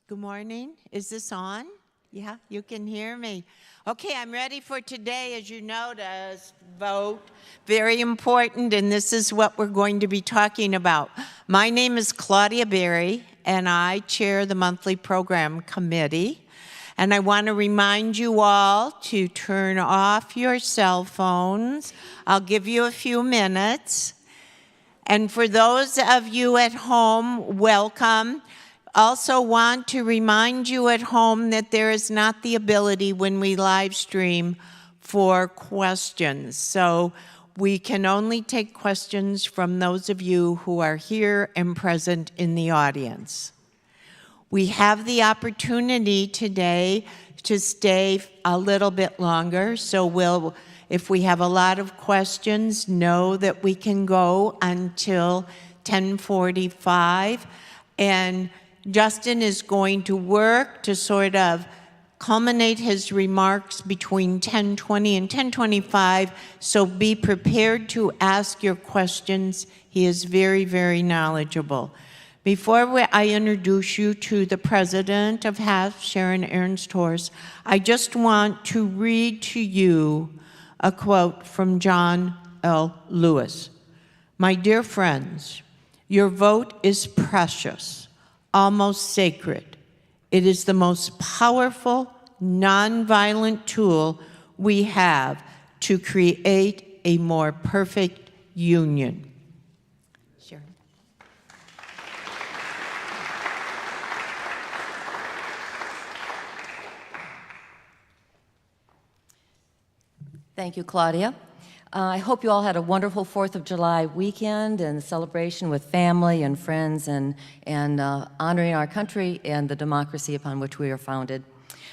Good morning. Is this on? Yeah, you can hear me. Okay, I'm ready for today, as you noticed, vote. Very important, and this is what we're going to be talking about. My name is Claudia Berry, and I chair the monthly program committee. And I want to remind you all to turn off your cell phones. I'll give you a few minutes. And for those of you at home, welcome. Also want to remind you at home that there is not the ability when we live stream for questions. So we can only take questions from those of you who are here and present in the audience. We have the opportunity today to stay a little bit longer, so if we have a lot of questions, know that we can go until 10:45. And Justin is going to work to sort of culminate his remarks between 10:20 and 10:25, so be prepared to ask your questions. He is very, very knowledgeable. Before I introduce you to the president of HASP, Sharon Ernst-Horst, I just want to read to you a quote from John L. Lewis. "My dear friends, your vote is precious, almost sacred. It is the most powerful, nonviolent tool we have to create a more perfect union." Sure. Thank you, Claudia. I hope you all had a wonderful 4th of July weekend and celebration with family and friends and honoring our country and the democracy upon which we are founded.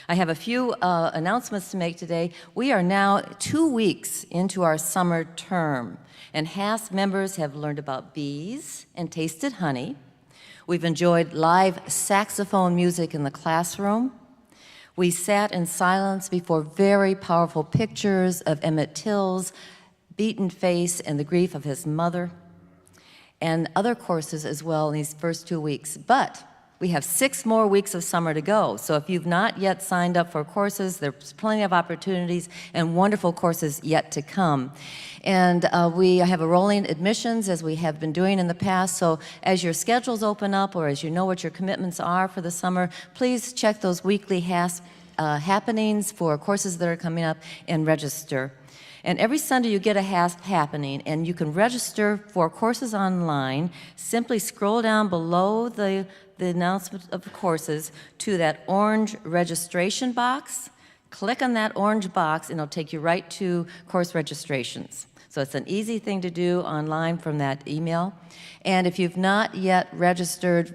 I have a few announcements to make today. We are now 2 weeks into our summer term, and HASP members have learned about bees and tasted honey. We've enjoyed live saxophone music in the classroom. We sat in silence before very powerful pictures of Emmett Till's beaten face and the grief of his mother, and other courses as well in these first 2 weeks. But we have 6 more weeks of summer to go. So if you've not yet signed up for courses, there's plenty of opportunities and wonderful courses yet to come. And we have a rolling admissions, as we have been doing in the past. So as your schedules open up, or as you know what your commitments are for the summer, please check those weekly HASP happenings for courses that are coming up and register. And every Sunday you get a HASP happening, and you can register for courses online. Simply scroll down below the announcement of the courses to that orange registration box. Click on that orange box, and it'll take you right to course registrations. So it's an easy thing to do online from that email. And if you've not yet registered,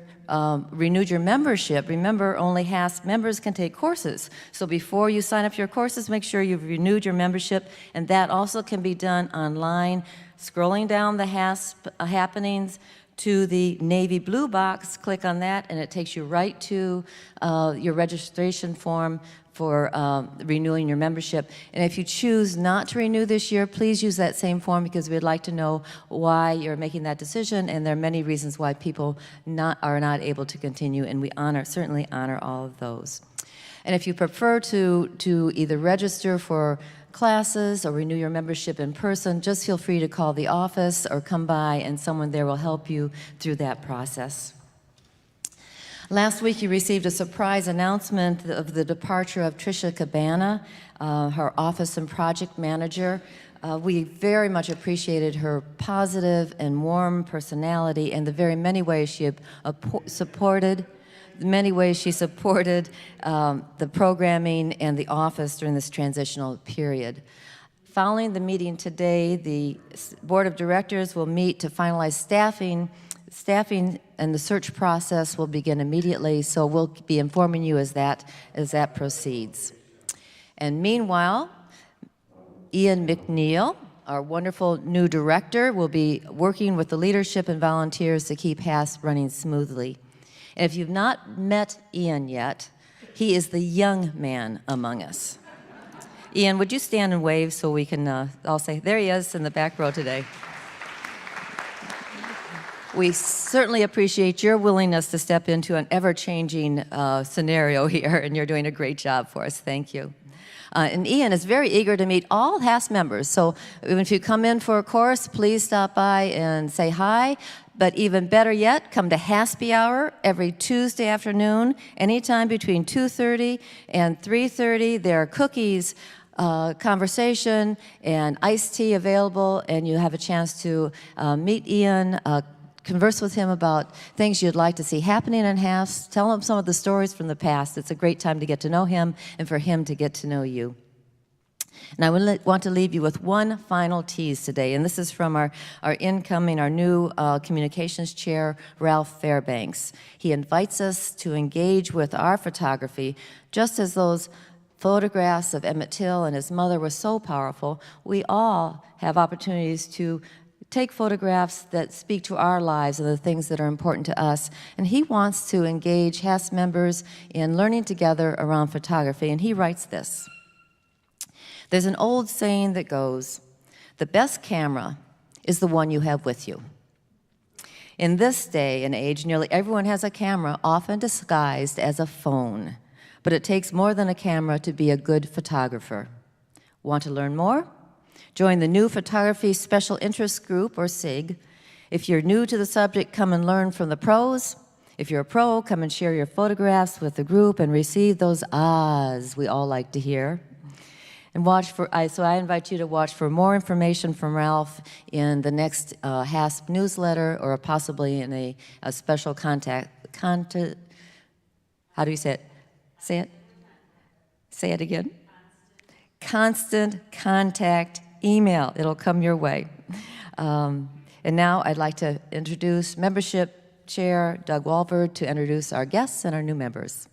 renewed your membership, remember only HASP members can take courses. So before you sign up for your courses, make sure you've renewed your membership, and that also can be done online. Scrolling down the HASP happenings to the navy blue box, click on that, and it takes you right to your registration form for renewing your membership. And if you choose not to renew this year, please use that same form, because we'd like to know why you're making that decision, and there are many reasons why people are not able to continue, and we certainly honor all of those. And if you prefer to either register for classes or renew your membership in person, just feel free to call the office or come by, and someone there will help you through that process. Last week, you received a surprise announcement of the departure of Tricia Cabana, her office and project manager. We very much appreciated her positive and warm personality and the very many ways she supported the programming and the office during this transitional period. Following the meeting today, the Board of Directors will meet to finalize staffing, and the search process will begin immediately, so we'll be informing you as that proceeds. And meanwhile, Ian McNeil, our wonderful new director, will be working with the leadership and volunteers to keep HASP running smoothly. And if you've not met Ian yet, he is the young man among us. Ian, would you stand and wave so we can all say, there he is in the back row today. We certainly appreciate your willingness to step into an ever-changing scenario here, and you're doing a great job for us. Thank you. And Ian is very eager to meet all HASP members, so if you come in for a course, please stop by and say hi. But even better yet, come to Haspy Hour every Tuesday afternoon, anytime between 2:30 and 3:30. There are cookies, conversation, and iced tea available, and you have a chance to meet Ian, converse with him about things you'd like to see happening in HASP, tell him some of the stories from the past. It's a great time to get to know him and for him to get to know you. And I want to leave you with one final tease today, and this is from our new communications chair, Ralph Fairbanks. He invites us to engage with our photography, just as those photographs of Emmett Till and his mother were so powerful. We all have opportunities to take photographs that speak to our lives and the things that are important to us. And he wants to engage HASP members in learning together around photography, and he writes this. There's an old saying that goes, the best camera is the one you have with you. In this day and age, nearly everyone has a camera, often disguised as a phone. But it takes more than a camera to be a good photographer. Want to learn more? Join the new Photography Special Interest Group, or SIG. If you're new to the subject, come and learn from the pros. If you're a pro, come and share your photographs with the group and receive those ahs we all like to hear. And so I invite you to watch for more information from Ralph in the next HASP newsletter, or possibly in a special how do you say it? Say it? Say it again. Constant contact email. It'll come your way. And now I'd like to introduce Membership Chair Doug Walford to introduce our guests and our new members.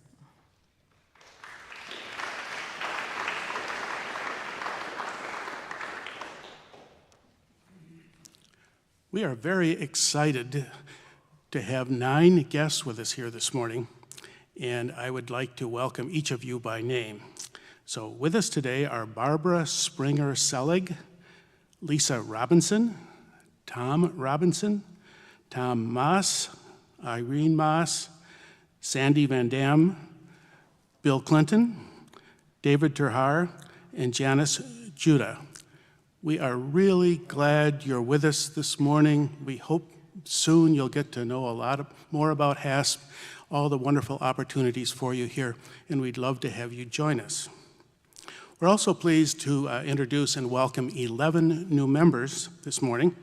We are very excited to have 9 guests with us here this morning, and I would like to welcome each of you by name. So with us today are Barbara Springer-Selig, Lisa Robinson, Tom Robinson, Tom Moss, Irene Moss, Sandy Van Dam, Bill Clinton, David Terhar, and Janice Judah. We are really glad you're with us this morning. We hope soon you'll get to know a lot more about HASP, all the wonderful opportunities for you here, and we'd love to have you join us. We're also pleased to introduce and welcome 11 new members this morning.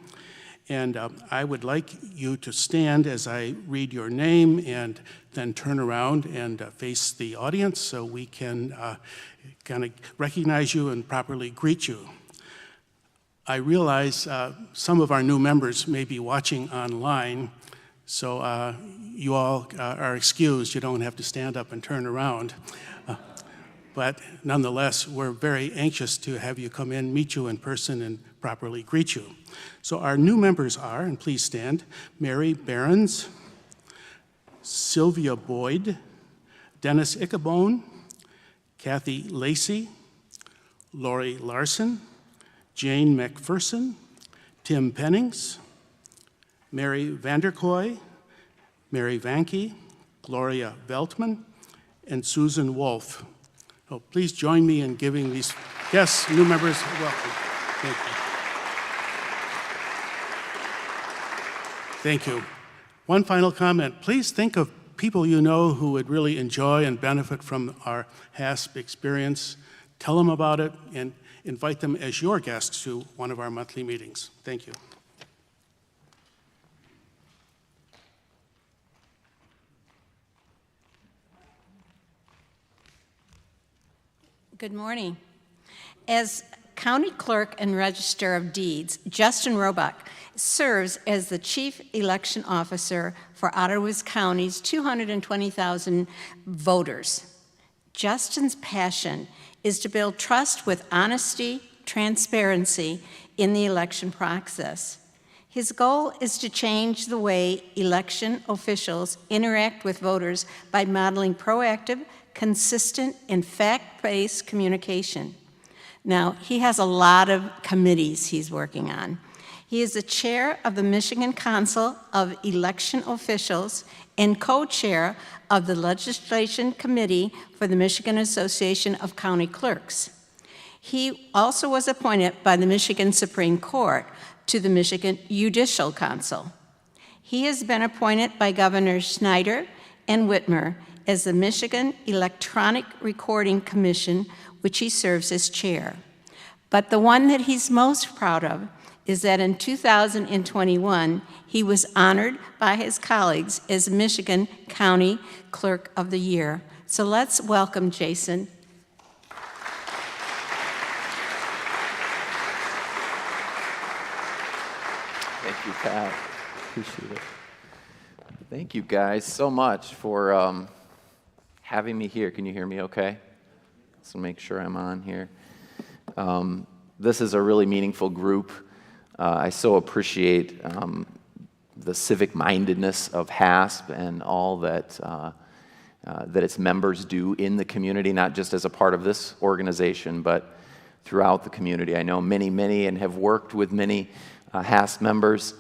And I would like you to stand as I read your name and then turn around and face the audience so we can kind of recognize you and properly greet you. I realize some of our new members may be watching online, so you all are excused. You don't have to stand up and turn around. But nonetheless, we're very anxious to have you come in, meet you in person, and properly greet you. So our new members are, and please stand, Mary Behrens, Sylvia Boyd, Dennis Ickabone, Kathy Lacey, Lori Larson, Jane McPherson, Tim Pennings, Mary Vanderkoy, Mary Vanke, Gloria Veltman, and Susan Wolf. Oh, please join me in giving these guests, new members, a welcome. Thank you. Thank you. One final comment. Please think of people you know who would really enjoy and benefit from our HASP experience. Tell them about it and invite them as your guests to one of our monthly meetings. Thank you. Good morning. As County Clerk and Register of Deeds, Justin Roebuck serves as the Chief Election Officer for Ottawa County's 220,000 voters. Justin's passion is to build trust with honesty, transparency in the election process. His goal is to change the way election officials interact with voters by modeling proactive, consistent, and fact-based communication. Now, he has a lot of committees he's working on. He is the chair of the Michigan Council of Election Officials and co-chair of the Legislation Committee for the Michigan Association of County Clerks. He also was appointed by the Michigan Supreme Court to the Michigan Judicial Council. He has been appointed by Governors Snyder and Whitmer as the Michigan Electronic Recording Commission, which he serves as chair. But the one that he's most proud of is that in 2021, he was honored by his colleagues as Michigan County Clerk of the Year. So let's welcome Jason. Thank you, Pat. Appreciate it. Thank you guys so much for having me here. Can you hear me okay? So make sure I'm on here. This is a really meaningful group. I so appreciate the civic mindedness of HASP and all that that its members do in the community, not just as a part of this organization, but throughout the community. I know many, and have worked with many HASP members,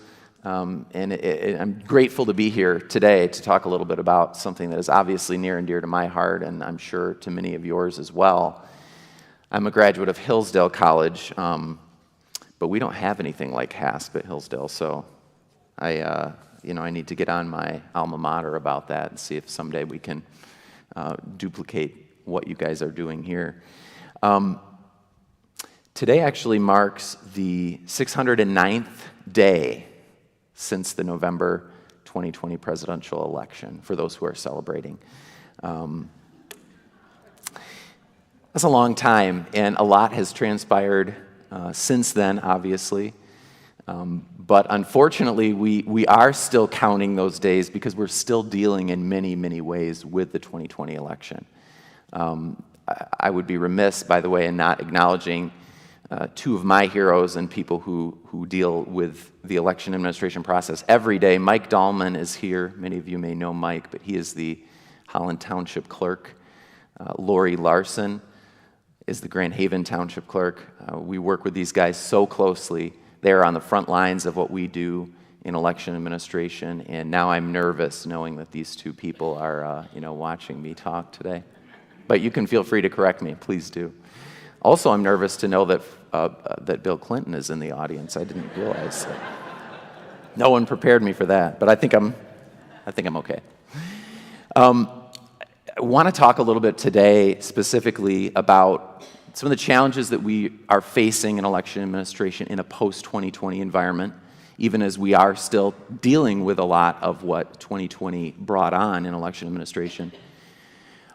and I'm grateful to be here today to talk a little bit about something that is obviously near and dear to my heart, and I'm sure to many of yours as well. I'm a graduate of Hillsdale College, but we don't have anything like HASP at Hillsdale, so I need to get on my alma mater about that and see if someday we can duplicate what you guys are doing here. Today actually marks the 609th day since the November 2020 presidential election, for those who are celebrating. That's a long time, and a lot has transpired since then, obviously. But unfortunately, we are still counting those days because we're still dealing in many ways with the 2020 election. I would be remiss, by the way, in not acknowledging two of my heroes and people who deal with the election administration process every day. Mike Dahlman is here. Many of you may know Mike, but he is the Holland Township Clerk. Lori Larson is the Grand Haven Township Clerk. We work with these guys so closely. They're on the front lines of what we do in election administration, and now I'm nervous knowing that these two people are watching me talk today. But you can feel free to correct me, please do. Also, I'm nervous to know that that Bill Clinton is in the audience. I didn't realize that. No one prepared me for that, but I think I'm okay. I want to talk a little bit today specifically about some of the challenges that we are facing in election administration in a post-2020 environment, even as we are still dealing with a lot of what 2020 brought on in election administration.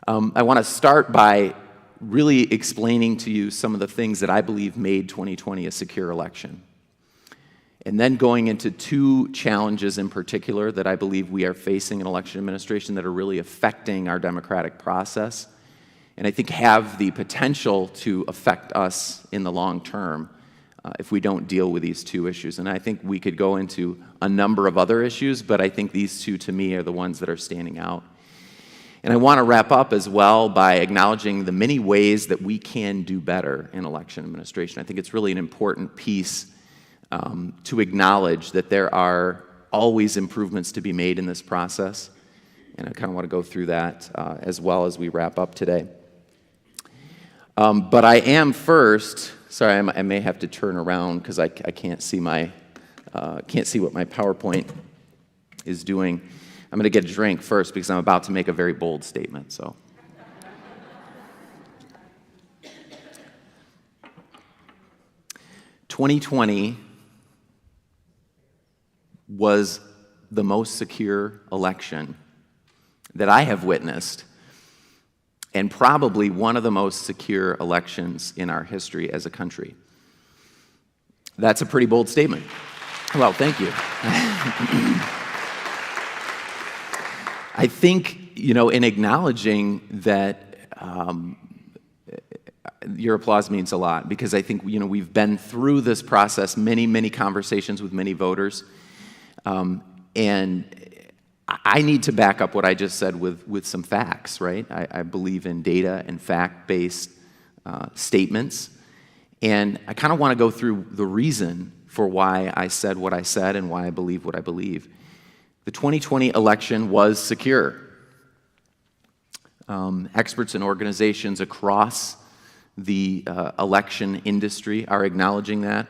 I want to start by really explaining to you some of the things that I believe made 2020 a secure election. And then going into two challenges in particular that I believe we are facing in election administration that are really affecting our democratic process, and I think have the potential to affect us in the long term if we don't deal with these two issues. And I think we could go into a number of other issues, but I think these two, to me, are the ones that are standing out. And I want to wrap up as well by acknowledging the many ways that we can do better in election administration. I think it's really an important piece to acknowledge that there are always improvements to be made in this process. And I kind of want to go through that as well as we wrap up today. But I am first, sorry, I may have to turn around because I can't see what my PowerPoint is doing. I'm going to get a drink first because I'm about to make a very bold statement. So, 2020 was the most secure election that I have witnessed, and probably one of the most secure elections in our history as a country. That's a pretty bold statement. Well, thank you. I think, in acknowledging that, your applause means a lot, because I think, we've been through this process, many conversations with many voters, and I need to back up what I just said with some facts, right? I believe in data and fact-based statements, and I kind of want to go through the reason for why I said what I said and why I believe what I believe. The 2020 election was secure. Experts and organizations across the election industry are acknowledging that.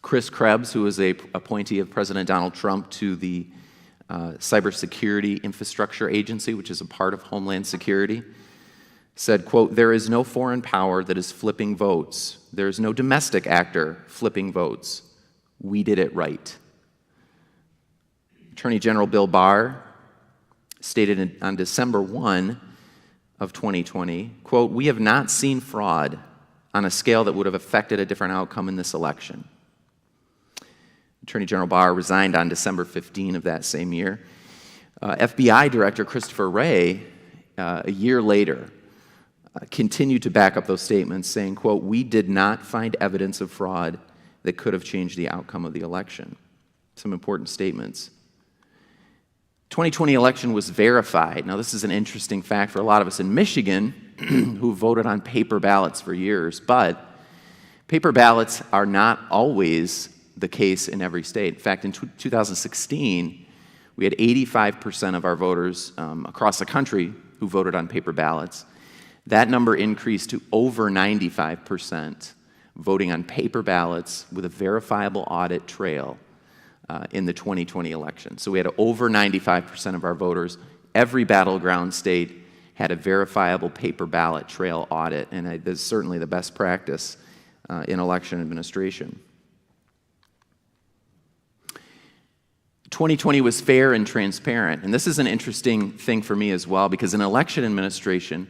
Chris Krebs, who is an appointee of President Donald Trump to the Cybersecurity Infrastructure Agency, which is a part of Homeland Security, said, quote, "There is no foreign power that is flipping votes. There is no domestic actor flipping votes. We did it right." Attorney General Bill Barr stated on December 1 of 2020, quote, "We have not seen fraud on a scale that would have affected a different outcome in this election." Attorney General Barr resigned on December 15 of that same year. FBI Director Christopher Wray, a year later, continued to back up those statements, saying, quote, "We did not find evidence of fraud that could have changed the outcome of the election." Some important statements. 2020 election was verified. Now, this is an interesting fact for a lot of us in Michigan who voted on paper ballots for years, but paper ballots are not always the case in every state. In fact, in 2016, we had 85% of our voters across the country who voted on paper ballots. That number increased to over 95% voting on paper ballots with a verifiable audit trail in the 2020 election. So we had over 95% of our voters. Every battleground state had a verifiable paper ballot trail audit, and that's certainly the best practice in election administration. 2020 was fair and transparent, and this is an interesting thing for me as well, because in election administration,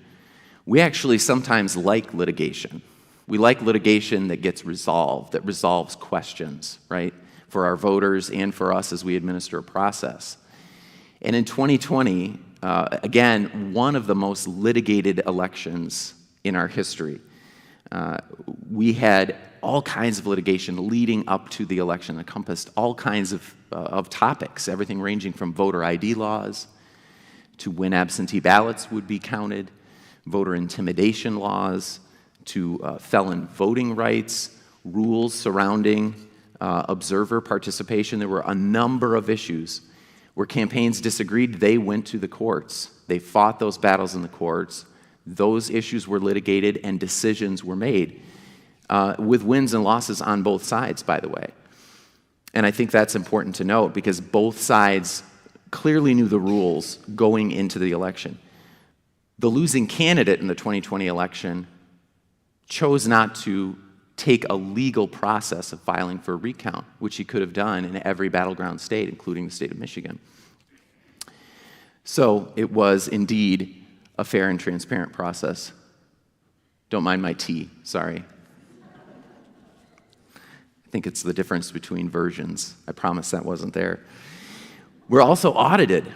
we actually sometimes like litigation. We like litigation that gets resolved, that resolves questions, right, for our voters and for us as we administer a process. And in 2020, again, one of the most litigated elections in our history. We had all kinds of litigation leading up to the election, encompassed all kinds of topics, everything ranging from voter ID laws to when absentee ballots would be counted, voter intimidation laws, to felon voting rights, rules surrounding observer participation. There were a number of issues where campaigns disagreed. They went to the courts. They fought those battles in the courts. Those issues were litigated and decisions were made, with wins and losses on both sides, by the way. And I think that's important to note because both sides clearly knew the rules going into the election. The losing candidate in the 2020 election chose not to take a legal process of filing for a recount, which he could have done in every battleground state, including the state of Michigan. So it was indeed a fair and transparent process. Don't mind my tea, sorry. I think it's the difference between versions. I promise that wasn't there. We're also audited.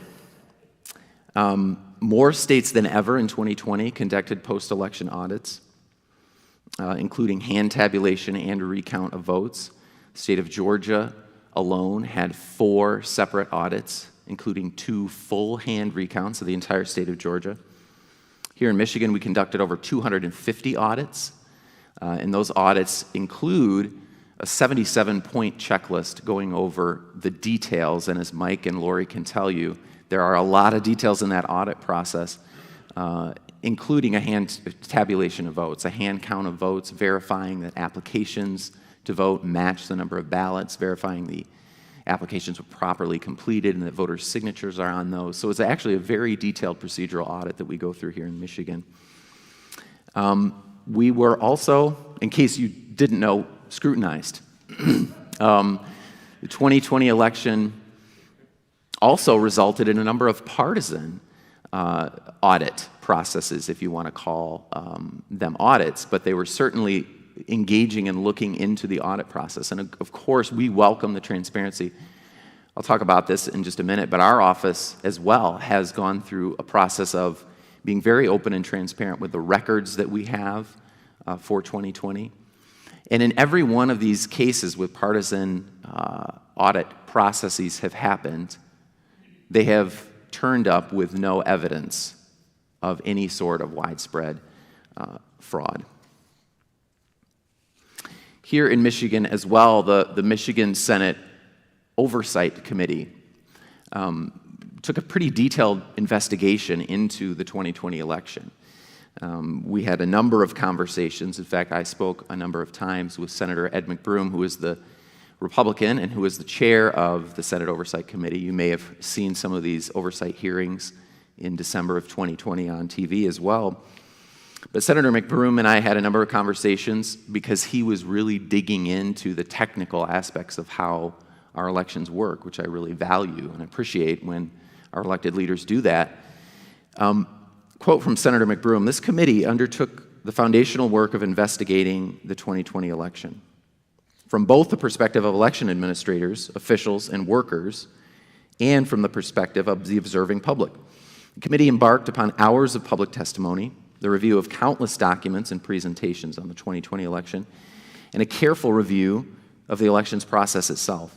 More states than ever in 2020 conducted post-election audits, including hand tabulation and recount of votes. The state of Georgia alone had 4 separate audits, including 2 full hand recounts of the entire state of Georgia. Here in Michigan, we conducted over 250 audits, and those audits include a 77-point checklist going over the details, and as Mike and Lori can tell you, there are a lot of details in that audit process, including a hand tabulation of votes, a hand count of votes, verifying that applications to vote match the number of ballots, verifying the applications were properly completed and that voters' signatures are on those. So it's actually a very detailed procedural audit that we go through here in Michigan. We were also, in case you didn't know, scrutinized. The 2020 election also resulted in a number of partisan audit processes, if you want to call them audits, but they were certainly engaging and looking into the audit process. And of course, we welcome the transparency. I'll talk about this in just a minute, but our office as well has gone through a process of being very open and transparent with the records that we have for 2020. And in every one of these cases with partisan audit processes have happened, they have turned up with no evidence of any sort of widespread fraud. here in Michigan as well, the Michigan Senate Oversight Committee took a pretty detailed investigation into the 2020 election. We had a number of conversations. In fact, I spoke a number of times with Senator Ed McBroom, who is the Republican and who is the chair of the Senate Oversight Committee. You may have seen some of these oversight hearings in December of 2020 on TV as well. But Senator McBroom and I had a number of conversations because he was really digging into the technical aspects of how our elections work, which I really value and appreciate when our elected leaders do that. Quote from Senator McBroom, "This committee undertook the foundational work of investigating the 2020 election from both the perspective of election administrators, officials, and workers, and from the perspective of the observing public. The committee embarked upon hours of public testimony, the review of countless documents and presentations on the 2020 election, and a careful review of the elections process itself.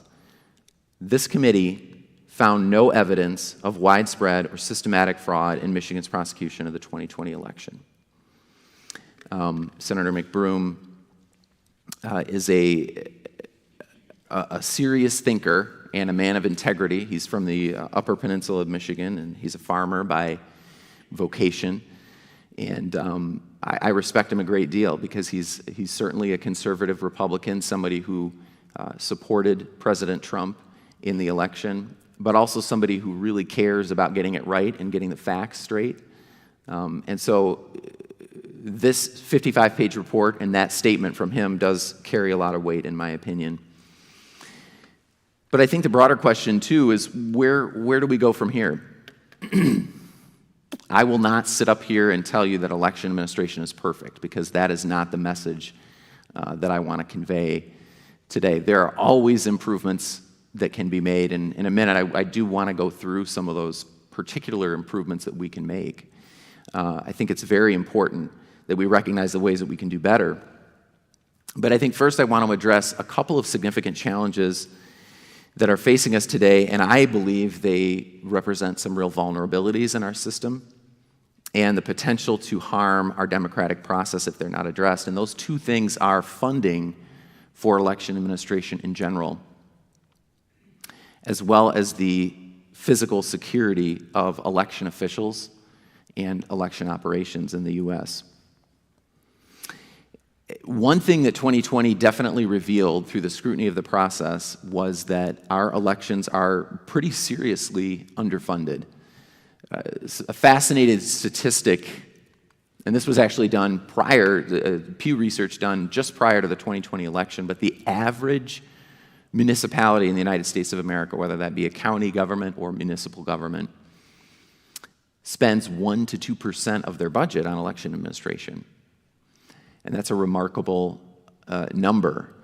This committee found no evidence of widespread or systematic fraud in Michigan's prosecution of the 2020 election." Senator McBroom is a serious thinker and a man of integrity. He's from the Upper Peninsula of Michigan, and he's a farmer by vocation. And I respect him a great deal because he's certainly a conservative Republican, somebody who supported President Trump in the election, but also somebody who really cares about getting it right and getting the facts straight. And so this 55-page report and that statement from him does carry a lot of weight, in my opinion. But I think the broader question, too, is where do we go from here? I will not sit up here and tell you that election administration is perfect, because that is not the message that I want to convey today. There are always improvements that can be made, and in a minute I do want to go through some of those particular improvements that we can make. I think it's very important that we recognize the ways that we can do better. But I think first I want to address a couple of significant challenges that are facing us today, and I believe they represent some real vulnerabilities in our system and the potential to harm our democratic process if they're not addressed. And those two things are funding for election administration in general, as well as the physical security of election officials and election operations in the U.S. One thing that 2020 definitely revealed through the scrutiny of the process was that our elections are pretty seriously underfunded. A fascinating statistic, and this was actually done prior, Pew Research done just prior to the 2020 election, but the average municipality in the United States of America, whether that be a county government or municipal government, spends 1% to 2% of their budget on election administration. And that's a remarkable number.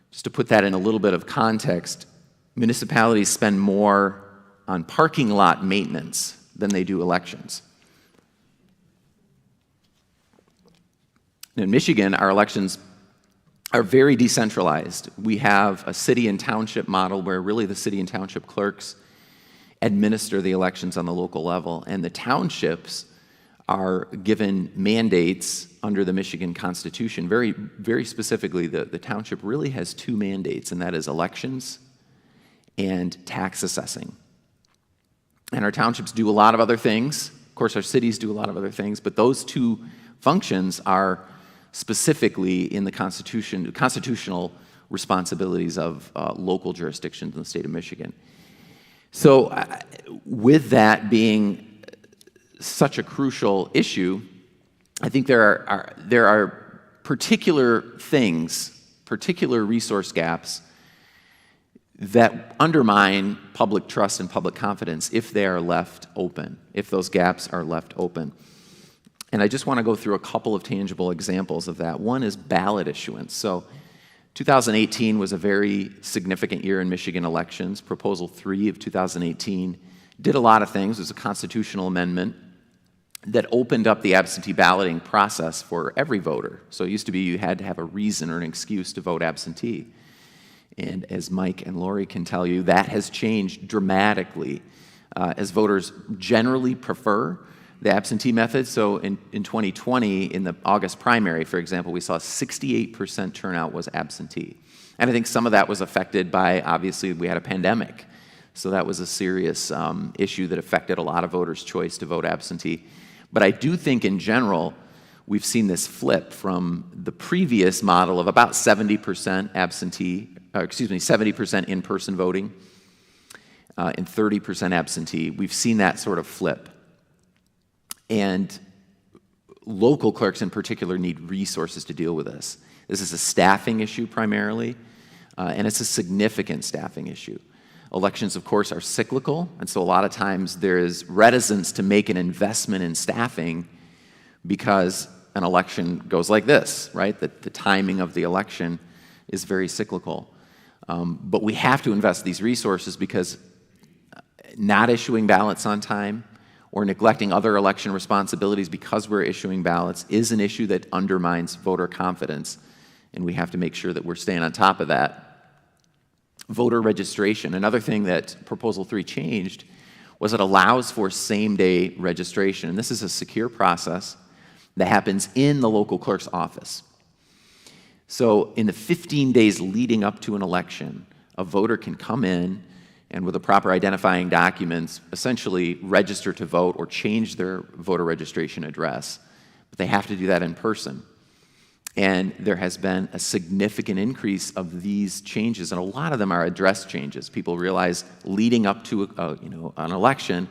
Just to put that in a little bit of context, municipalities spend more on parking lot maintenance than they do elections. In Michigan, our elections are very decentralized. We have a city and township model where really the city and township clerks administer the elections on the local level, and the townships are given mandates under the Michigan Constitution. Very, very specifically, the township really has two mandates, and that is elections and tax assessing. And our townships do a lot of other things. Of course, our cities do a lot of other things, but those two functions are specifically in the constitutional responsibilities of local jurisdictions in the state of Michigan. So with that being such a crucial issue, I think there are particular things, particular resource gaps that undermine public trust and public confidence if they are left open, if those gaps are left open. And I just want to go through a couple of tangible examples of that. One is ballot issuance. So 2018 was a very significant year in Michigan elections. Proposal 3 of 2018 did a lot of things. It was a constitutional amendment that opened up the absentee balloting process for every voter. So it used to be you had to have a reason or an excuse to vote absentee. And as Mike and Lori can tell you, that has changed dramatically as voters generally prefer the absentee method. So in 2020, in the August primary, for example, we saw 68% turnout was absentee. And I think some of that was affected by, obviously, we had a pandemic. So that was a serious issue that affected a lot of voters' choice to vote absentee. But I do think in general, we've seen this flip from the previous model of about 70% absentee, 70% in-person voting and 30% absentee. We've seen that sort of flip. And local clerks in particular need resources to deal with this. This is a staffing issue primarily, and it's a significant staffing issue. Elections, of course, are cyclical, and so a lot of times there is reticence to make an investment in staffing because an election goes like this, right? The timing of the election is very cyclical. But we have to invest these resources because not issuing ballots on time or neglecting other election responsibilities because we're issuing ballots is an issue that undermines voter confidence, and we have to make sure that we're staying on top of that. Voter registration. Another thing that Proposal 3 changed was it allows for same-day registration, and this is a secure process that happens in the local clerk's office. So in the 15 days leading up to an election, a voter can come in and with the proper identifying documents, essentially register to vote or change their voter registration address. But they have to do that in person. And there has been a significant increase of these changes, and a lot of them are address changes. People realize leading up to an election,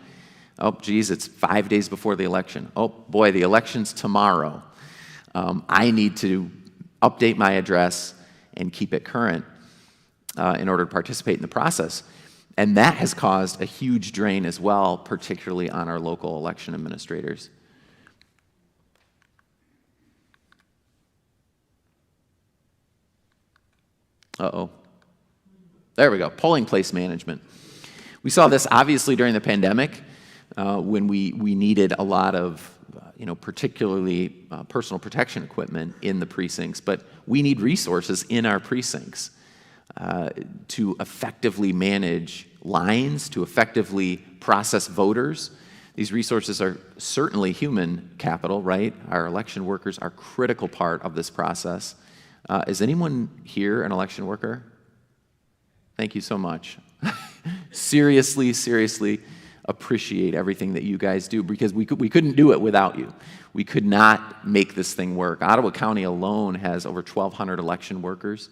oh, geez, it's 5 days before the election. Oh, boy, the election's tomorrow. I need to update my address and keep it current in order to participate in the process. And that has caused a huge drain as well, particularly on our local election administrators. Uh-oh. There we go, polling place management. We saw this obviously during the pandemic when we needed a lot of, particularly personal protection equipment in the precincts, but we need resources in our precincts to effectively manage lines, to effectively process voters. These resources are certainly human capital, right? Our election workers are a critical part of this process. Is anyone here an election worker? Thank you so much. Seriously appreciate everything that you guys do because we couldn't do it without you. We could not make this thing work. Ottawa County alone has over 1,200 election workers.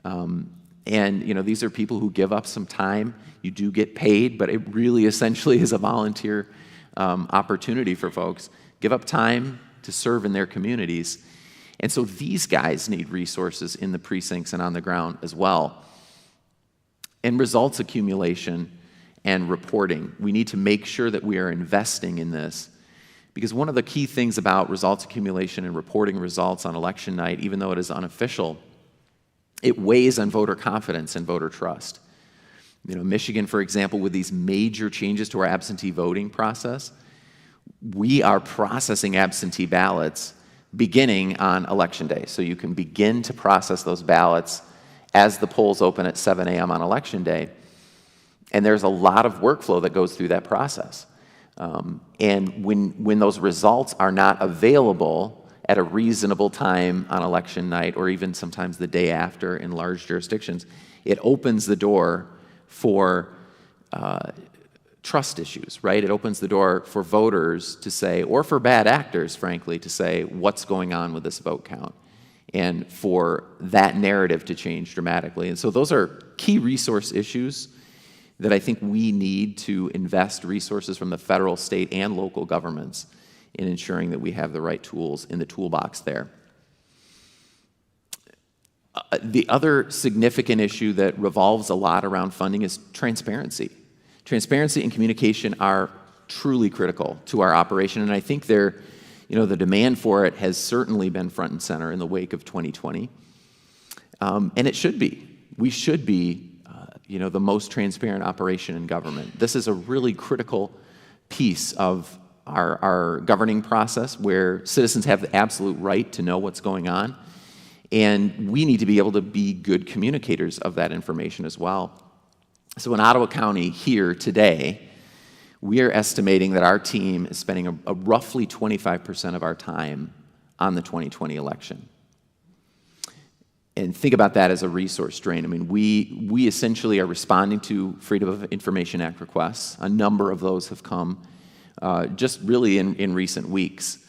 And these are people who give up some time. You do get paid, but it really essentially is a volunteer opportunity for folks. Give up time to serve in their communities. And so these guys need resources in the precincts and on the ground as well. And results accumulation and reporting. We need to make sure that we are investing in this. Because one of the key things about results accumulation and reporting results on election night, even though it is unofficial, it weighs on voter confidence and voter trust. Michigan, for example, with these major changes to our absentee voting process, we are processing absentee ballots beginning on Election Day. So you can begin to process those ballots as the polls open at 7 a.m. on Election Day. And there's a lot of workflow that goes through that process. And when those results are not available at a reasonable time on election night, or even sometimes the day after in large jurisdictions, it opens the door for trust issues, right? It opens the door for voters to say, or for bad actors, frankly, to say, what's going on with this vote count? And for that narrative to change dramatically. And so those are key resource issues that I think we need to invest resources from the federal, state, and local governments in ensuring that we have the right tools in the toolbox there. The other significant issue that revolves a lot around funding is transparency. Transparency and communication are truly critical to our operation, and I think the demand for it has certainly been front and center in the wake of 2020. And it should be. We should be, the most transparent operation in government. This is a really critical piece of our governing process where citizens have the absolute right to know what's going on. And we need to be able to be good communicators of that information as well. So in Ottawa County here today, we are estimating that our team is spending a roughly 25% of our time on the 2020 election. And think about that as a resource drain. I mean, we essentially are responding to Freedom of Information Act requests. A number of those have come just really in recent weeks.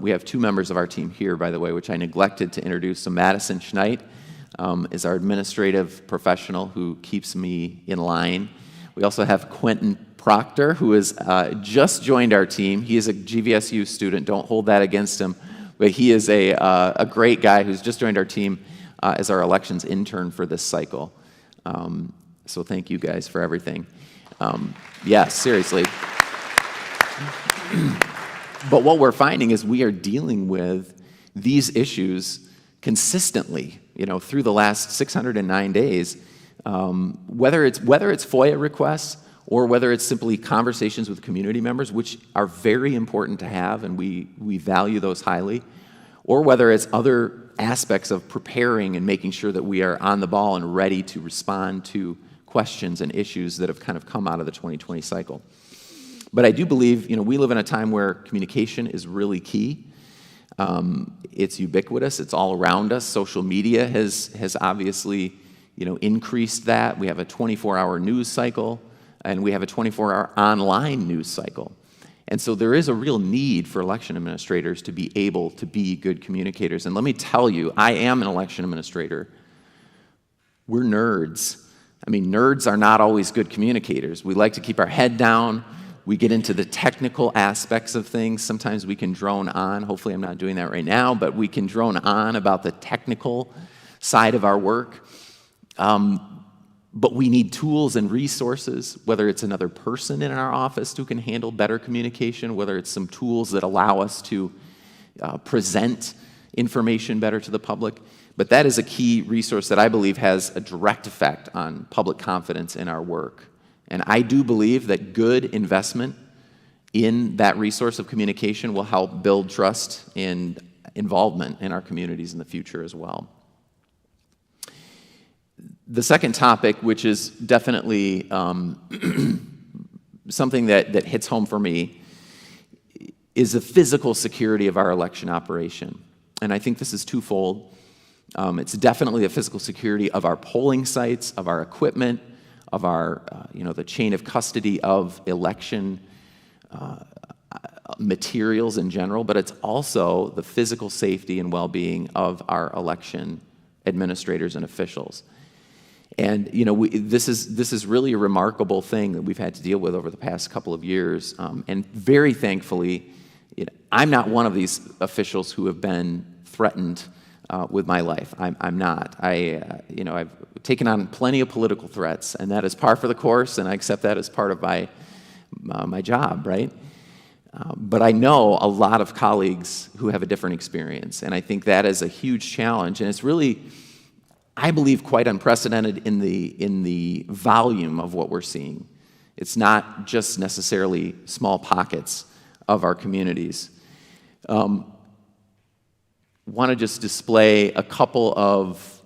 We have 2 members of our team here, by the way, which I neglected to introduce. So Madison Schneid is our administrative professional who keeps me in line. We also have Quentin Proctor, who has just joined our team. He is a GVSU student. Don't hold that against him. But he is a great guy who's just joined our team as our elections intern for this cycle. So thank you guys for everything. Yes, seriously. But what we're finding is we are dealing with these issues consistently, through the last 609 days, whether it's FOIA requests or whether it's simply conversations with community members, which are very important to have, and we value those highly, or whether it's other aspects of preparing and making sure that we are on the ball and ready to respond to questions and issues that have kind of come out of the 2020 cycle. But I do believe, we live in a time where communication is really key. It's ubiquitous. It's all around us. Social media has obviously, increased that. We have a 24-hour news cycle, and we have a 24-hour online news cycle. And so there is a real need for election administrators to be able to be good communicators. And let me tell you, I am an election administrator. We're nerds. I mean, nerds are not always good communicators. We like to keep our head down. We get into the technical aspects of things. Sometimes we can drone on. Hopefully I'm not doing that right now, but we can drone on about the technical side of our work. But we need tools and resources, whether it's another person in our office who can handle better communication, whether it's some tools that allow us to present information better to the public. But that is a key resource that I believe has a direct effect on public confidence in our work. And I do believe that good investment in that resource of communication will help build trust and involvement in our communities in the future as well. The second topic, which is definitely something that hits home for me, is the physical security of our election operation. And I think this is twofold. It's definitely the physical security of our polling sites, of our equipment, of our, the chain of custody of election materials in general, but it's also the physical safety and well-being of our election administrators and officials. And this is really a remarkable thing that we've had to deal with over the past couple of years. And very thankfully, I'm not one of these officials who have been threatened with my life. I'm not. I've taken on plenty of political threats, and that is par for the course, and I accept that as part of my job, right? But I know a lot of colleagues who have a different experience, and I think that is a huge challenge, and it's really, I believe, quite unprecedented in the volume of what we're seeing. It's not just necessarily small pockets of our communities. Want to just display a couple of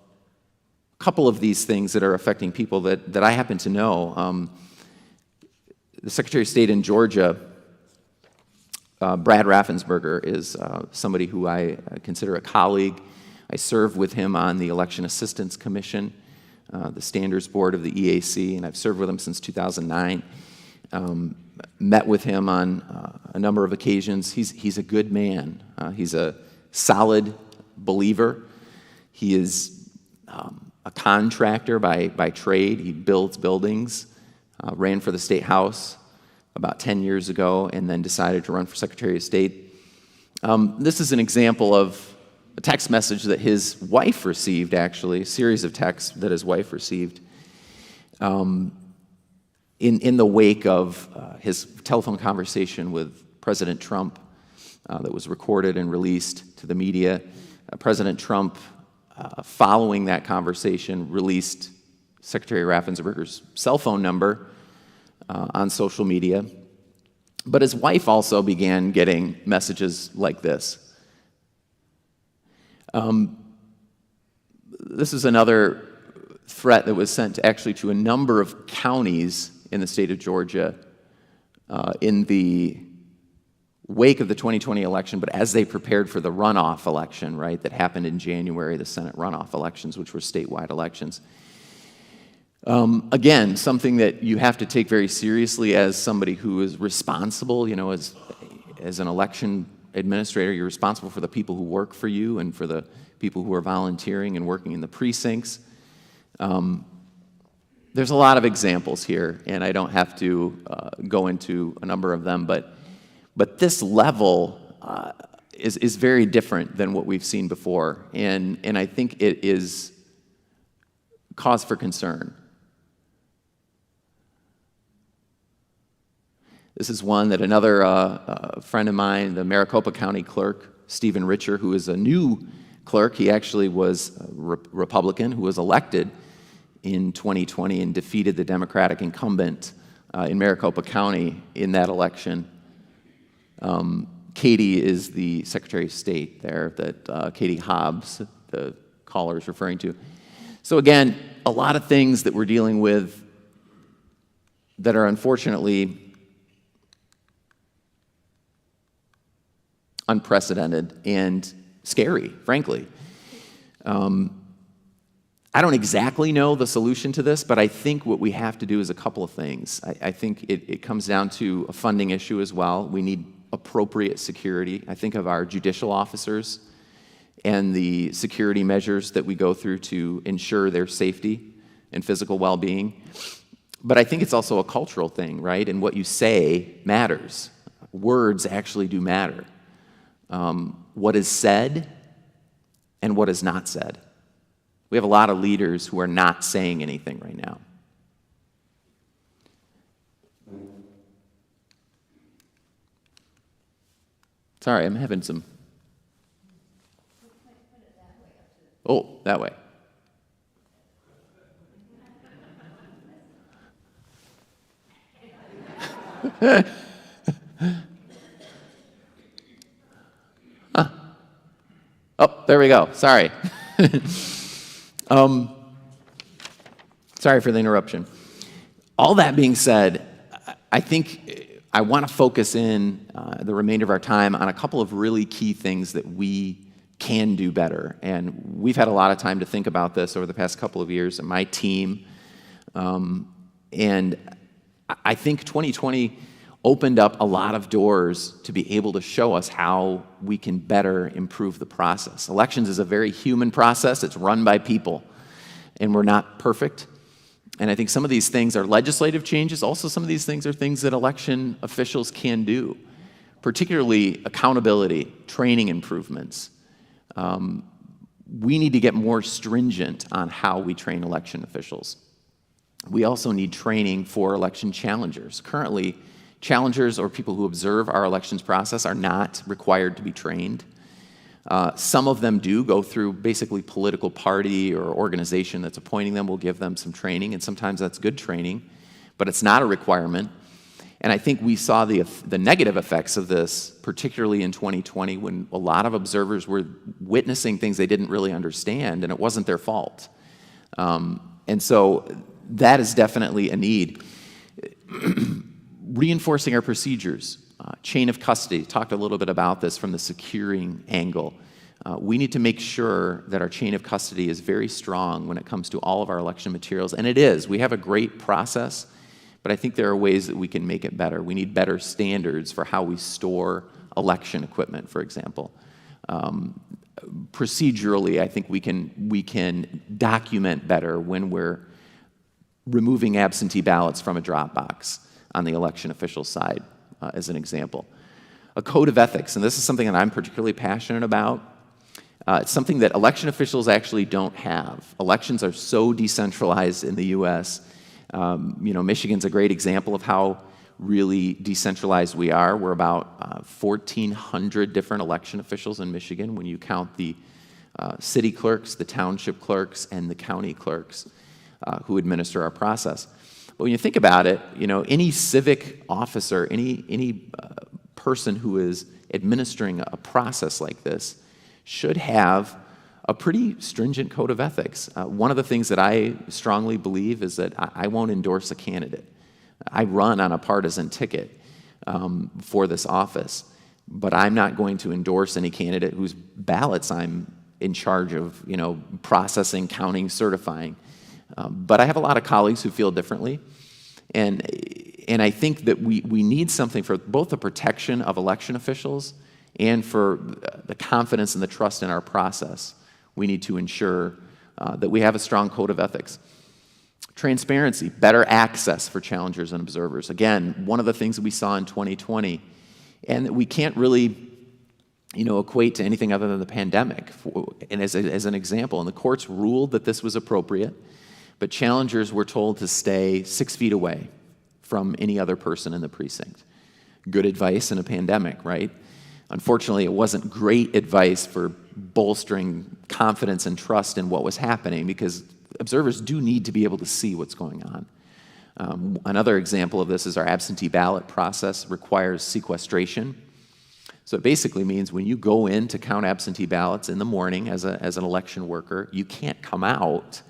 these things that are affecting people that I happen to know. The Secretary of State in Georgia, Brad Raffensperger, is somebody who I consider a colleague. I served with him on the Election Assistance Commission, the Standards Board of the EAC, and I've served with him since 2009. Met with him on a number of occasions. He's a good man. He's a solid believer. He is a contractor by trade. He builds buildings. Ran for the State House about 10 years ago and then decided to run for Secretary of State. This is an example of a text message that his wife received, actually, a series of texts that his wife received in the wake of his telephone conversation with President Trump that was recorded and released to the media. President Trump, following that conversation, released Secretary Raffensperger's cell phone number on social media. But his wife also began getting messages like this. This is another threat that was sent actually to a number of counties in the state of Georgia in the wake of the 2020 election, but as they prepared for the runoff election, right, that happened in January, the Senate runoff elections, which were statewide elections. Again, something that you have to take very seriously as somebody who is responsible, you know, as an election administrator, you're responsible for the people who work for you and for the people who are volunteering and working in the precincts. There's a lot of examples here, and I don't have to go into a number of them, but this level is very different than what we've seen before, and I think it is cause for concern. This is one that another friend of mine, the Maricopa County Clerk, Stephen Richer, who is a new clerk, he actually was a Republican who was elected in 2020 and defeated the Democratic incumbent in Maricopa County in that election. Katie is the Secretary of State there that Katie Hobbs, the caller, is referring to. So again, a lot of things that we're dealing with that are unfortunately unprecedented and scary, frankly. I don't exactly know the solution to this, but I think what we have to do is a couple of things. I think it comes down to a funding issue as well. We need appropriate security. I think of our judicial officers and the security measures that we go through to ensure their safety and physical well-being. But I think it's also a cultural thing, right? And what you say matters. Words actually do matter. What is said and what is not said. We have a lot of leaders who are not saying anything right now. Sorry, I'm having some... Oh, that way. Huh. Oh, there we go. Sorry. Sorry for the interruption. All that being said, I think I want to focus in the remainder of our time on a couple of really key things that we can do better. And we've had a lot of time to think about this over the past couple of years, and my team. And I think 2020 opened up a lot of doors to be able to show us how we can better improve the process. Elections is a very human process. It's run by people, and we're not perfect. And I think some of these things are legislative changes. Also, some of these things are things that election officials can do, particularly accountability, training improvements. We need to get more stringent on how we train election officials. We also need training for election challengers. Currently, challengers or people who observe our elections process are not required to be trained. Some of them do go through basically political party or organization that's appointing them will give them some training, and sometimes that's good training, but it's not a requirement. And I think we saw the negative effects of this, particularly in 2020, when a lot of observers were witnessing things they didn't really understand, and it wasn't their fault. And so that is definitely a need. Reinforcing our procedures, chain of custody, talked a little bit about this from the securing angle. We need to make sure that our chain of custody is very strong when it comes to all of our election materials, and it is. We have a great process, but I think there are ways that we can make it better. We need better standards for how we store election equipment, for example. Procedurally, I think we can document better when we're removing absentee ballots from a drop box on the election official side, as an example. A code of ethics, and this is something that I'm particularly passionate about. It's something that election officials actually don't have. Elections are so decentralized in the U.S. Michigan's a great example of how really decentralized we are. We're about 1,400 different election officials in Michigan when you count the city clerks, the township clerks, and the county clerks who administer our process. But when you think about it, any civic officer, any person who is administering a process like this should have a pretty stringent code of ethics. One of the things that I strongly believe is that I won't endorse a candidate. I run on a partisan ticket. for this office. But I'm not going to endorse any candidate whose ballots I'm in charge of, processing, counting, certifying. But I have a lot of colleagues who feel differently. And I think that we need something for both the protection of election officials and for the confidence and the trust in our process. We need to ensure that we have a strong code of ethics. Transparency, better access for challengers and observers. Again, one of the things that we saw in 2020, and that we can't really equate to anything other than the pandemic. And as an example, and the courts ruled that this was appropriate, but challengers were told to stay 6 feet away from any other person in the precinct. Good advice in a pandemic, right? Unfortunately, it wasn't great advice for bolstering confidence and trust in what was happening, because observers do need to be able to see what's going on. Another example of this is our absentee ballot process requires sequestration. So it basically means when you go in to count absentee ballots in the morning as an election worker, you can't come out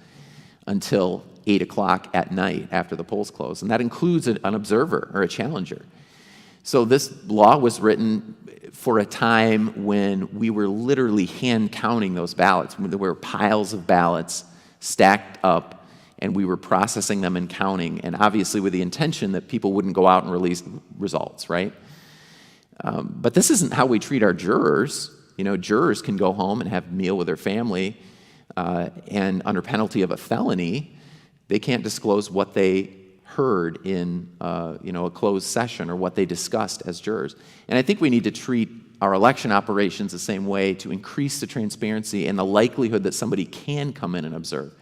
until 8 o'clock at night after the polls close. And that includes an observer or a challenger. So this law was written for a time when we were literally hand counting those ballots, when there were piles of ballots stacked up, and we were processing them and counting, and obviously with the intention that people wouldn't go out and release results, right? But this isn't how we treat our jurors. Jurors can go home and have a meal with their family, and under penalty of a felony, they can't disclose what they heard in a closed session or what they discussed as jurors. And I think we need to treat our election operations the same way to increase the transparency and the likelihood that somebody can come in and observe.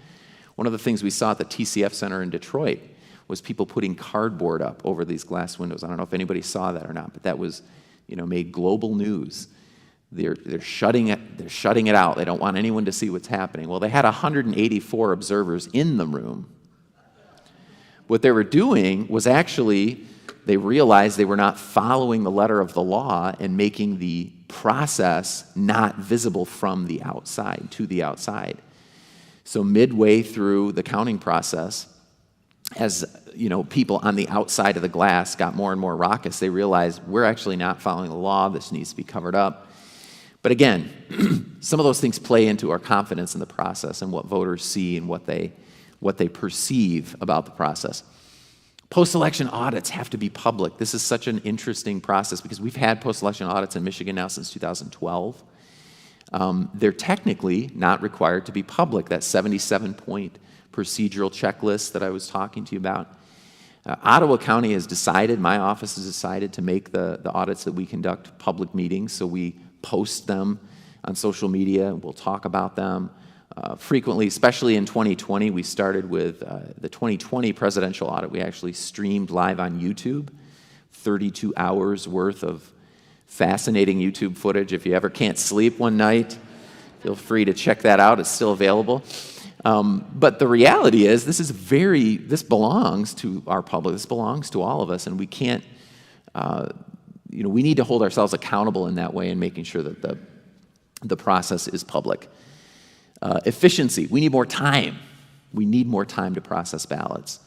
One of the things we saw at the TCF Center in Detroit was people putting cardboard up over these glass windows. I don't know if anybody saw that or not, but that was, made global news. They're shutting it out. They don't want anyone to see what's happening. Well, they had 184 observers in the room. What they were doing was actually, they realized they were not following the letter of the law and making the process not visible from the outside to the outside. So midway through the counting process, as people on the outside of the glass got more and more raucous, they realized we're actually not following the law. This needs to be covered up. But again, some of those things play into our confidence in the process and what voters see and what they perceive about the process. Post-election audits have to be public. This is such an interesting process because we've had post-election audits in Michigan now since 2012. They're technically not required to be public, that 77-point procedural checklist that I was talking to you about. Ottawa County has decided, my office has decided to make the audits that we conduct public meetings, so we post them on social media. We'll talk about them frequently, especially in 2020. We started with the 2020 presidential audit. We actually streamed live on YouTube, 32 hours worth of fascinating YouTube footage. If you ever can't sleep one night, feel free to check that out. It's still available. But the reality is this belongs to our public. This belongs to all of us, and we can't, we need to hold ourselves accountable in that way and making sure that the process is public. Efficiency, we need more time. We need more time to process ballots.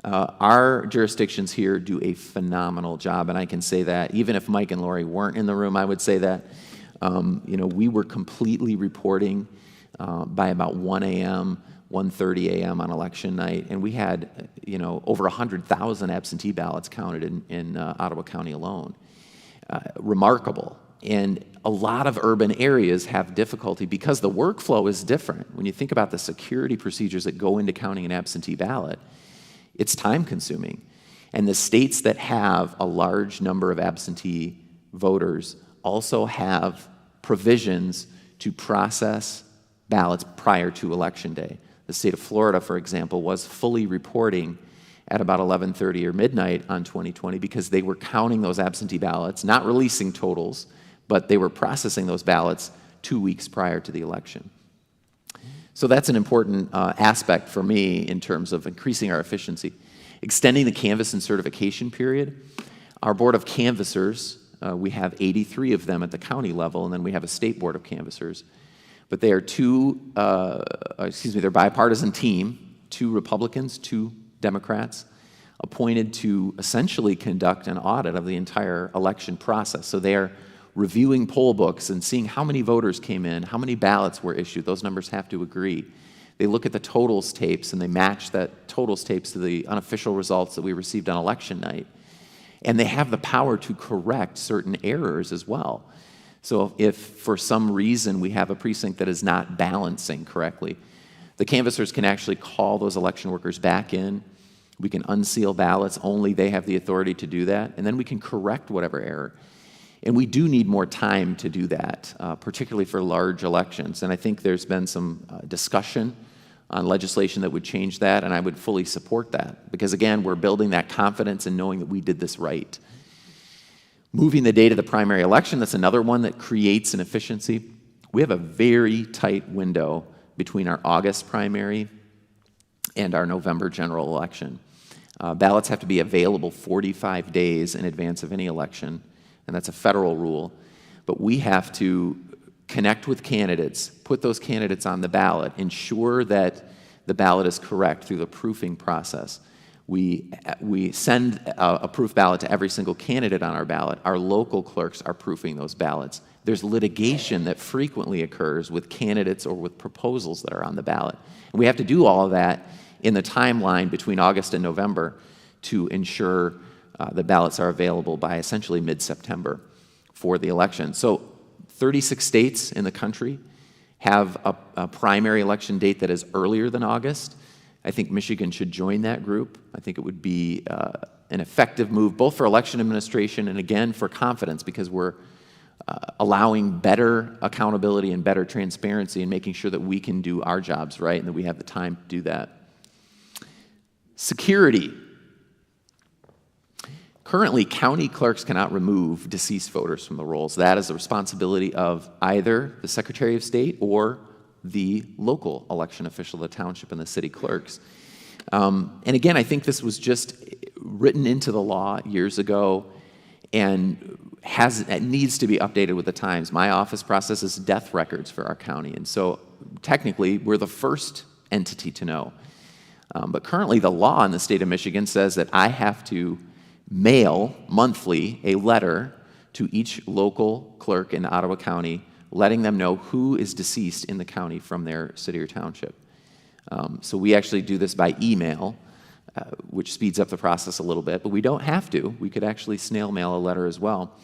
Our jurisdictions here do a phenomenal job, and I can say that. Even if Mike and Lori weren't in the room, I would say that. We were completely reporting by about 1 a.m., 1:30 a.m. on election night, and we had, over 100,000 absentee ballots counted in Ottawa County alone. Remarkable. And a lot of urban areas have difficulty because the workflow is different. When you think about the security procedures that go into counting an absentee ballot, it's time-consuming. And the states that have a large number of absentee voters also have provisions to process ballots prior to Election Day. The state of Florida, for example, was fully reporting at about 11:30 or midnight on 2020 because they were counting those absentee ballots, not releasing totals, but they were processing those ballots 2 weeks prior to the election. So that's an important aspect for me in terms of increasing our efficiency. Extending the canvass and certification period. Our board of canvassers, we have 83 of them at the county level, and then we have a state board of canvassers. But they are they're a bipartisan team, 2 Republicans, 2 Democrats, appointed to essentially conduct an audit of the entire election process. So they are reviewing poll books and seeing how many voters came in, how many ballots were issued. Those numbers have to agree. They look at the totals tapes and they match that totals tapes to the unofficial results that we received on election night. And they have the power to correct certain errors as well. So if for some reason we have a precinct that is not balancing correctly, the canvassers can actually call those election workers back in. We can unseal ballots. Only they have the authority to do that. And then we can correct whatever error. And we do need more time to do that, particularly for large elections. And I think there's been some discussion on legislation that would change that, and I would fully support that. Because again, we're building that confidence in knowing that we did this right. Moving the date of the primary election, that's another one that creates an efficiency. We have a very tight window between our August primary and our November general election. Ballots have to be available 45 days in advance of any election, and that's a federal rule. But we have to connect with candidates, put those candidates on the ballot, ensure that the ballot is correct through the proofing process. We send a proof ballot to every single candidate on our ballot. Our local clerks are proofing those ballots. There's litigation that frequently occurs with candidates or with proposals that are on the ballot. And we have to do all of that in the timeline between August and November to ensure the ballots are available by essentially mid-September for the election. So 36 states in the country have a primary election date that is earlier than August. I think Michigan should join that group. I think it would be an effective move, both for election administration and again for confidence, because we're allowing better accountability and better transparency and making sure that we can do our jobs right and that we have the time to do that. Security. Currently, county clerks cannot remove deceased voters from the rolls. That is the responsibility of either the Secretary of State or the local election official, the township and the city clerks. And again, I think this was just written into the law years ago and it needs to be updated with the times. My office processes death records for our county, and so technically we're the first entity to know. But currently the law in the state of Michigan says that I have to mail monthly a letter to each local clerk in Ottawa County letting them know who is deceased in the county from their city or township. So we actually do this by email, which speeds up the process a little bit, but we don't have to. We could actually snail mail a letter as well,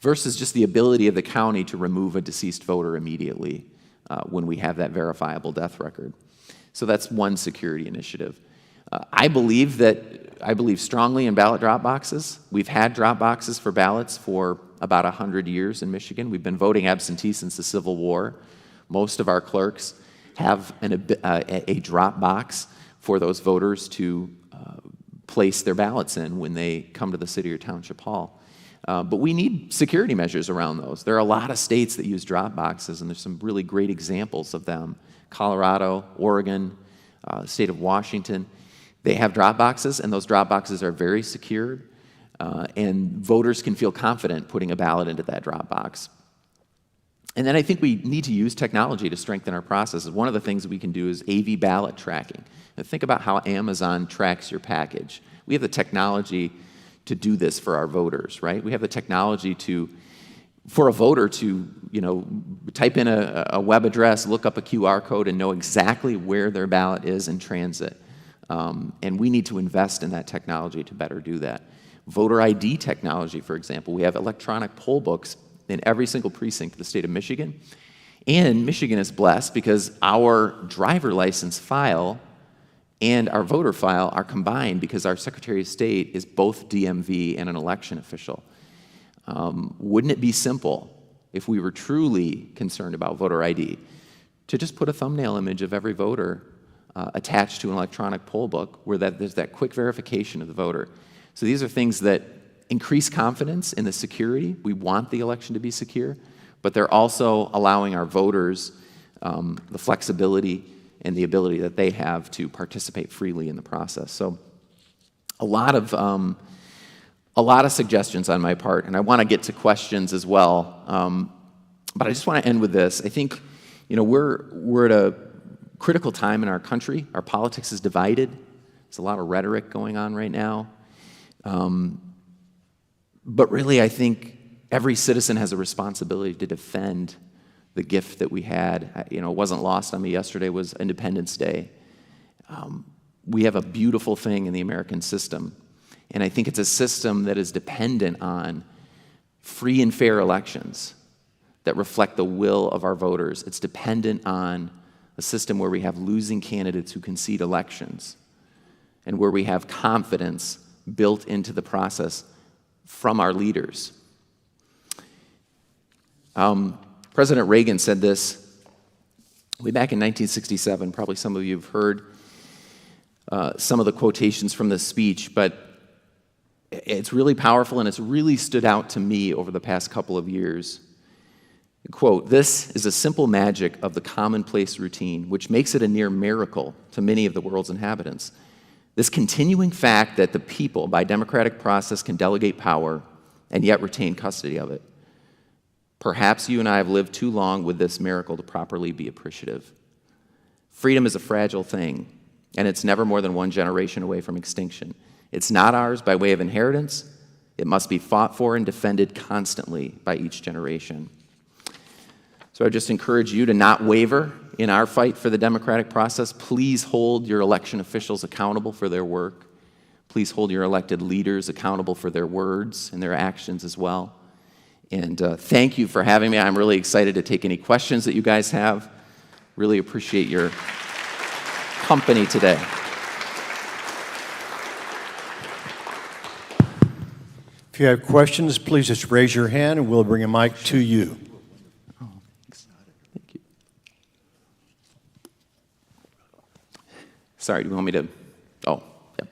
versus just the ability of the county to remove a deceased voter immediately when we have that verifiable death record. So that's one security initiative. I believe strongly in ballot drop boxes. We've had drop boxes for ballots for about 100 years in Michigan. We've been voting absentee since the Civil War. Most of our clerks have a drop box for those voters to place their ballots in when they come to the city or township hall. But we need security measures around those. There are a lot of states that use drop boxes, and there's some really great examples of them. Colorado, Oregon, state of Washington. They have drop boxes, and those drop boxes are very secured, and voters can feel confident putting a ballot into that drop box. And then I think we need to use technology to strengthen our processes. One of the things that we can do is AV ballot tracking. Now think about how Amazon tracks your package. We have the technology to do this for our voters, right? We have the technology for a voter to, type in a web address, look up a QR code, and know exactly where their ballot is in transit. And we need to invest in that technology to better do that. Voter ID technology, for example. We have electronic poll books in every single precinct of the state of Michigan. And Michigan is blessed because our driver license file and our voter file are combined because our Secretary of State is both DMV and an election official. Wouldn't it be simple if we were truly concerned about voter ID to just put a thumbnail image of every voter attached to an electronic poll book where there's that quick verification of the voter? So these are things that increase confidence in the security. We want the election to be secure, but they're also allowing our voters the flexibility and the ability that they have to participate freely in the process. So a lot of suggestions on my part, and I want to get to questions as well. But I just want to end with this. I think, we're at a critical time in our country. Our politics is divided. There's a lot of rhetoric going on right now. But really, I think every citizen has a responsibility to defend the gift that we had. You know, it wasn't lost on me. Yesterday was Independence Day. We have a beautiful thing in the American system, and I think it's a system that is dependent on free and fair elections that reflect the will of our voters. It's dependent on a system where we have losing candidates who concede elections and where we have confidence built into the process from our leaders. President Reagan said this way back in 1967. Probably some of you have heard some of the quotations from this speech, but it's really powerful and it's really stood out to me over the past couple of years. Quote, "This is a simple magic of the commonplace routine, which makes it a near miracle to many of the world's inhabitants. This continuing fact that the people, by democratic process, can delegate power and yet retain custody of it. Perhaps you and I have lived too long with this miracle to properly be appreciative. Freedom is a fragile thing, and it's never more than one generation away from extinction. It's not ours by way of inheritance. It must be fought for and defended constantly by each generation." So I just encourage you to not waver in our fight for the democratic process. Please hold your election officials accountable for their work. Please hold your elected leaders accountable for their words and their actions as well. And thank you for having me. I'm really excited to take any questions that you guys have. Really appreciate your company today. If you have questions, please just raise your hand and we'll bring a mic to you. Thank you. Sorry, do you want me to? Oh, yep.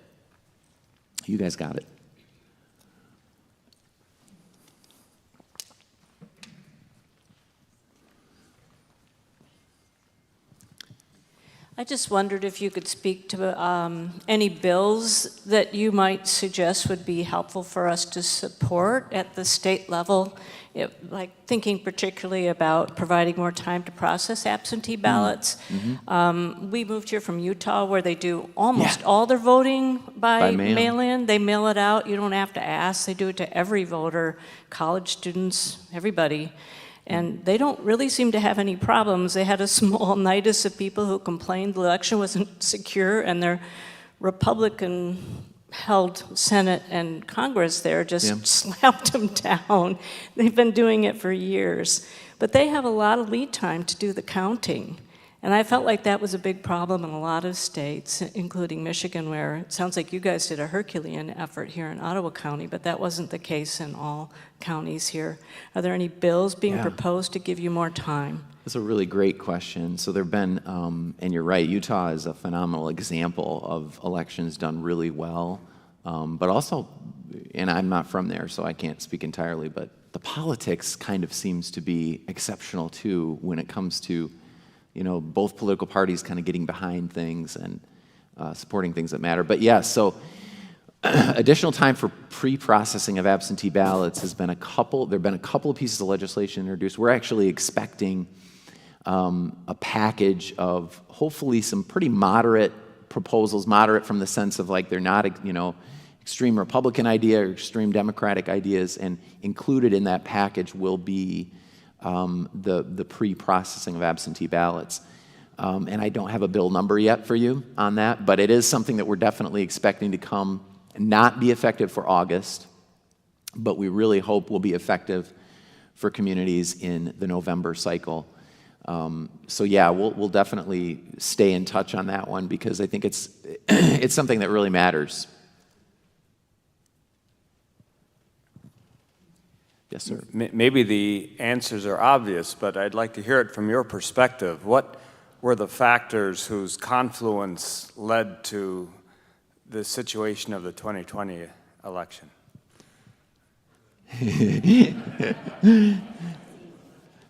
You guys got it. I just wondered if you could speak to any bills that you might suggest would be helpful for us to support at the state level, like thinking particularly about providing more time to process absentee ballots. Mm-hmm. We moved here from Utah where they do almost all their voting by mail-in. They mail it out. You don't have to ask. They do it to every voter, college students, everybody. And they don't really seem to have any problems. They had a small nidus of people who complained the election wasn't secure, and their Republican-held Senate and Congress there just slapped them down. They've been doing it for years. But they have a lot of lead time to do the counting. And I felt like that was a big problem in a lot of states, including Michigan, where it sounds like you guys did a Herculean effort here in Ottawa County, but that wasn't the case in all counties here. Are there any bills being proposed to give you more time? That's a really great question. So there have been, and you're right, Utah is a phenomenal example of elections done really well, but also, and I'm not from there, so I can't speak entirely, but the politics kind of seems to be exceptional too when it comes to both political parties kind of getting behind things and supporting things that matter. But yes, so additional time for pre-processing of absentee ballots there have been a couple of pieces of legislation introduced. We're actually expecting a package of hopefully some pretty moderate proposals, moderate from the sense of like they're not, extreme Republican idea or extreme Democratic ideas, and included in that package will be the pre-processing of absentee ballots. And I don't have a bill number yet for you on that, but it is something that we're definitely expecting to come and not be effective for August, but we really hope will be effective for communities in the November cycle. So yeah, we'll definitely stay in touch on that one because I think it's something that really matters. Yes, sir. Maybe the answers are obvious, but I'd like to hear it from your perspective. What were the factors whose confluence led to the situation of the 2020 election?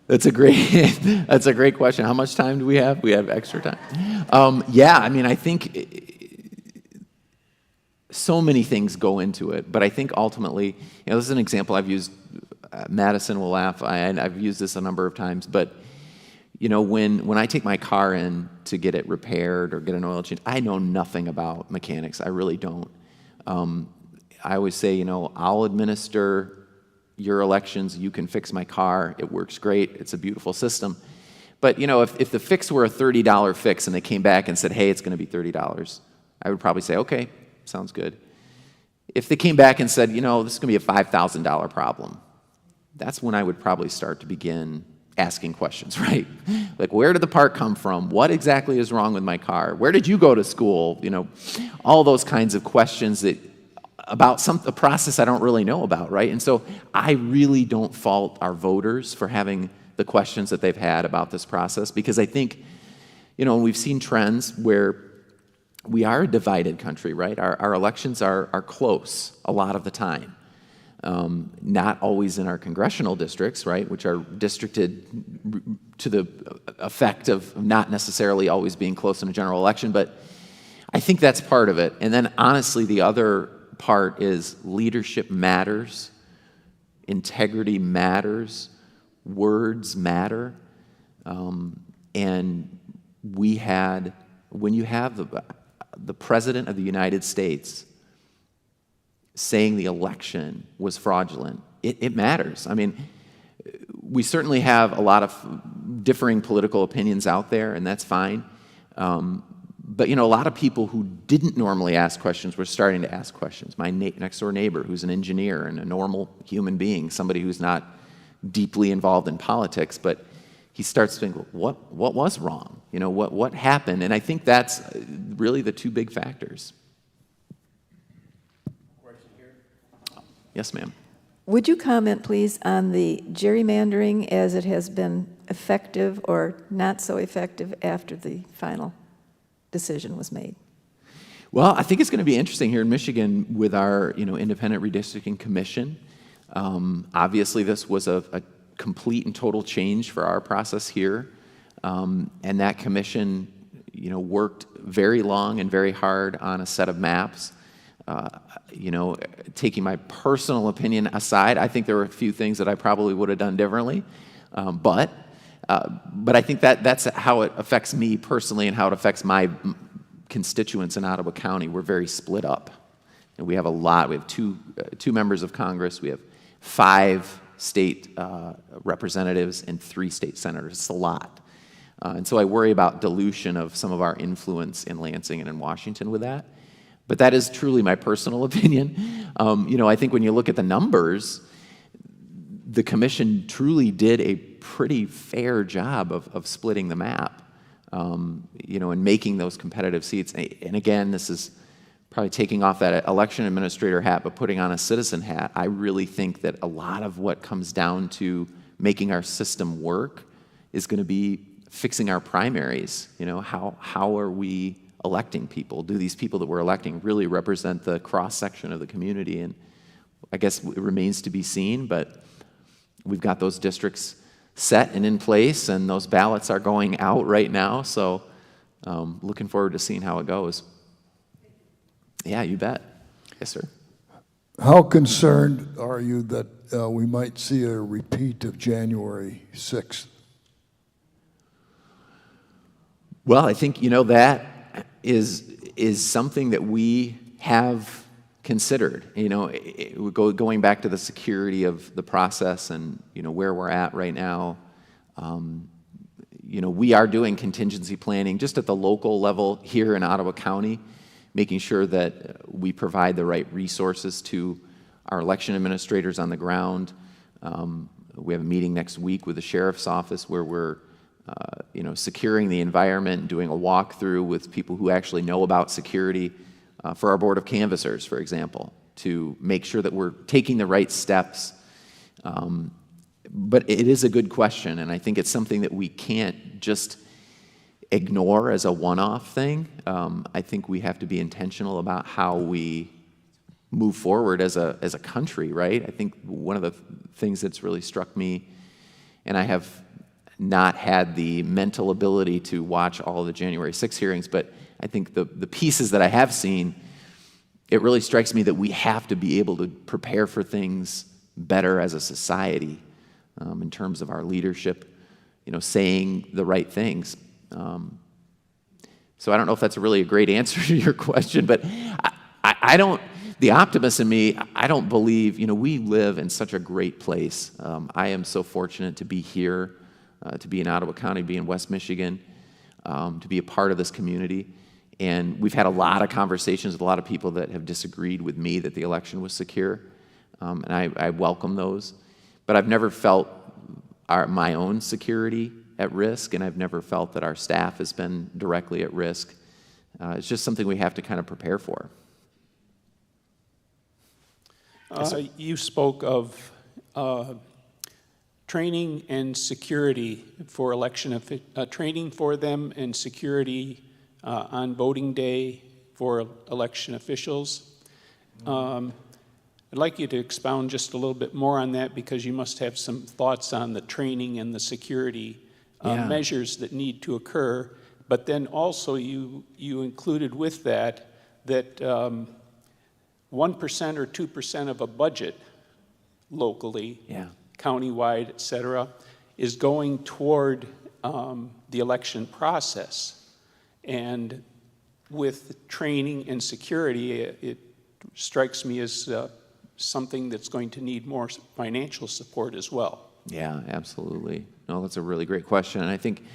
That's a great question. How much time do we have? We have extra time. I think so many things go into it, but I think ultimately, this is an example I've used. Madison will laugh. I've used this a number of times, but You know, when I take my car in to get it repaired or get an oil change, I know nothing about mechanics. I really don't. I always say, you know, I'll administer your elections. You can fix my car. It works great. It's a beautiful system. But, you know, if the fix were a $30 fix and they came back and said, hey, it's going to be $30, I would probably say, okay, sounds good. If they came back and said, you know, this is going to be a $5,000 problem, that's when I would probably start to begin asking questions, right? Like, where did the part come from? What exactly is wrong with my car? Where did you go to school? You know, all those kinds of questions that about a process I don't really know about, right? And so I really don't fault our voters for having the questions that they've had about this process, because I think, you know, we've seen trends where we are a divided country, right? Our elections are close a lot of the time. Not always in our congressional districts, right, which are districted to the effect of not necessarily always being close in a general election, but I think that's part of it. And then honestly, the other part is leadership matters, integrity matters, words matter, and when you have the President of the United States saying the election was fraudulent, it matters. I mean, we certainly have a lot of differing political opinions out there, and that's fine. But, you know, a lot of people who didn't normally ask questions were starting to ask questions. My next-door neighbor, who's an engineer and a normal human being, somebody who's not deeply involved in politics, but he starts to think, what was wrong? You know, what happened? And I think that's really the two big factors. Yes, ma'am. Would you comment, please, on the gerrymandering as it has been effective or not so effective after the final decision was made? Well, I think it's going to be interesting here in Michigan with our, you know, independent redistricting commission. Obviously, this was a complete and total change for our process here, and that commission, you know, worked very long and very hard on a set of maps. You know, taking my personal opinion aside, I think there were a few things that I probably would have done differently, but I think that that's how it affects me personally and how it affects my constituents in Ottawa County. We're very split up, and we have a lot. We have two members of Congress. We have 5 state representatives and 3 state senators. It's a lot, and so I worry about dilution of some of our influence in Lansing and in Washington with that. But that is truly my personal opinion. You know, I think when you look at the numbers, the commission truly did a pretty fair job of splitting the map, you know, and making those competitive seats. And again, this is probably taking off that election administrator hat, but putting on a citizen hat. I really think that a lot of what comes down to making our system work is going to be fixing our primaries. You know, how are we electing people? Do these people that we're electing really represent the cross-section of the community? And I guess it remains to be seen, but we've got those districts set and in place, and those ballots are going out right now, so looking forward to seeing how it goes. Yeah, you bet. Yes, sir. How concerned are you that we might see a repeat of January 6th? Well, I think, you know, that is something that we have considered. You know, going back to the security of the process and, you know, where we're at right now. You know, we are doing contingency planning just at the local level here in Ottawa County, making sure that we provide the right resources to our election administrators on the ground. We have a meeting next week with the sheriff's office where we're you know, securing the environment, doing a walkthrough with people who actually know about security for our board of canvassers, for example, to make sure that we're taking the right steps. But it is a good question, and I think it's something that we can't just ignore as a one-off thing. I think we have to be intentional about how we move forward as a country, right? I think one of the things that's really struck me, and I have not had the mental ability to watch all of the January 6 hearings, but I think the pieces that I have seen, it really strikes me that we have to be able to prepare for things better as a society in terms of our leadership, saying the right things. So I don't know if that's really a great answer to your question, but I don't, the optimist in me, I don't believe, we live in such a great place. I am so fortunate to be here, to be in Ottawa County, be in West Michigan, to be a part of this community. And we've had a lot of conversations with a lot of people that have disagreed with me that the election was secure, and I welcome those. But I've never felt my own security at risk, and I've never felt that our staff has been directly at risk. It's just something we have to kind of prepare for. You spoke of training and security for training for them and security on voting day for election officials. I'd like you to expound just a little bit more on that, because you must have some thoughts on the training and the security measures that need to occur. But then also you included with that 1% or 2% of a budget locally, countywide, et cetera, is going toward the election process. And with training and security, it strikes me as something that's going to need more financial support as well. Yeah, absolutely. No, that's a really great question. And I think,